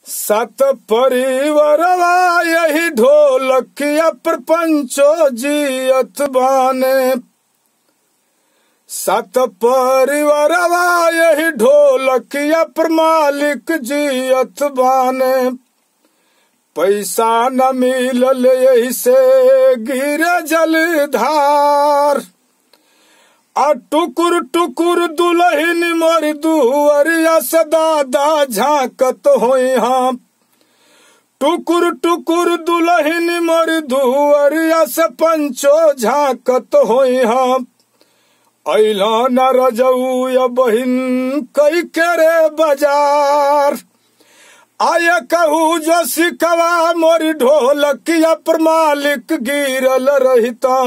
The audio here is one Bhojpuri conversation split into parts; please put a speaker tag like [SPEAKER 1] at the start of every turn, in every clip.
[SPEAKER 1] सत परिवारवा यही ढोलकिया प्रपंचो जियत बाने। सत परिवारवा यही ढोलकिया पर मालिक जियत बाने। पैसा न मिलल यही से गिरे जलधार। आ टुकुर टुकुर दुल्हन मोर दुअरिया से दादा झांकत होई हाँ। टुकुर टुकुर दुल्हन मोर दुअरिया से पंचो झांकत होई हाँ। अइला न रजऊ या बहिन कई करे बाजार। आय कहू जो सिकवा मोरी ढोलकिया पर मालिक गिरल रहिता।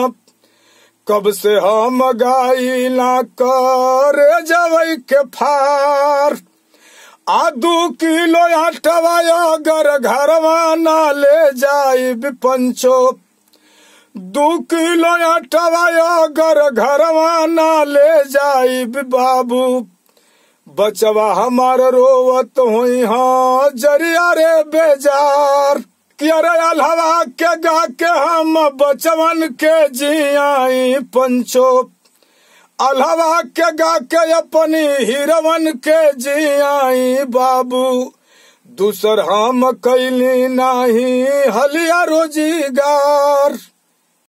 [SPEAKER 1] कब से हम गाई ना करे जवई के फार। आ 2 किलो आटवा अगर घरवा ना ले जाई पंचो। 2 किलो आटवा अगर घरवा ना ले जाई बाबू। बचवा हमार रोवत हुई हाँ जरिया रे बेजार। अरे अल्हवा के गा के हम बचवन के जियाई पंचो। अल्हवा के गा के अपनी हिरवन के जियाई बाबू। दूसर हम कैली नाही हलिया रोजीगार।